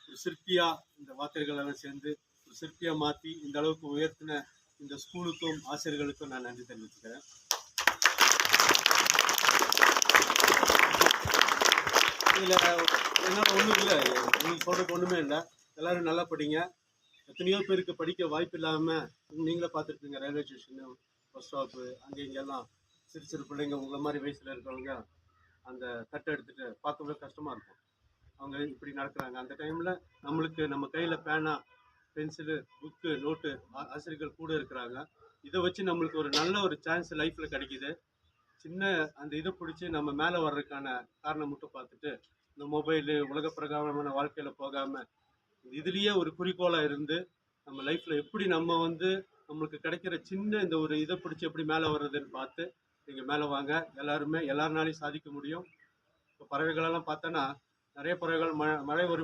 ஒரு சிற்பியா இந்த வார்த்தைகள் எல்லாம் சேர்ந்து ஒரு சிற்பியா மாற்றி இந்த அளவுக்கு உயர்த்தின இந்த ஸ்கூலுக்கும் ஆசிரியர்களுக்கும் நான் நன்றி தெரிவிச்சுக்கிறேன். இதில் என்னால் ஒன்றும் இல்லை, உங்களுக்கு சொல்கிறதுக்கு ஒன்றுமே இல்லை. எல்லோரும் நல்லா படிங்க. எத்தனையோ பேருக்கு படிக்க வாய்ப்பு இல்லாமல் நீங்களே பார்த்துருப்பீங்க, ரயில்வே ஸ்டேஷனு, பஸ் ஸ்டாப்பு, அங்கே இங்கெல்லாம் சிறு சிறு பிள்ளைங்க உங்களை மாதிரி வயசில் இருக்கிறவங்க அந்த தட்டை எடுத்துகிட்டு பார்க்கவே கஷ்டமாக இருக்கும். அவங்க இப்படி நடக்கிறாங்க. அந்த டைமில் நம்மளுக்கு நம்ம கையில் பேனா, பென்சிலு, புக்கு, நோட்டு, ஆசிரியர்கள் கூட இருக்கிறாங்க. இதை வச்சு நம்மளுக்கு ஒரு நல்ல ஒரு சான்ஸ் லைஃப்பில் கிடைக்கிது. சின்ன அந்த இதை பிடிச்சி நம்ம மேலே வர்றதுக்கான காரணம் மட்டும் பார்த்துட்டு இந்த மொபைலு உலக பிரகாரமான வாழ்க்கையில் போகாமல் இதுலேயே ஒரு குறிக்கோளாக இருந்து நம்ம லைஃப்பில் எப்படி நம்ம வந்து நம்மளுக்கு கிடைக்கிற சின்ன இந்த ஒரு இதை பிடிச்சி எப்படி மேலே வர்றதுன்னு பார்த்து நீங்கள் மேலே வாங்க. எல்லாருமே எல்லாருனாலையும் சாதிக்க முடியும். இப்போ பறவைகளெல்லாம் பார்த்தோன்னா நிறைய பறவைகள் மழை வரும்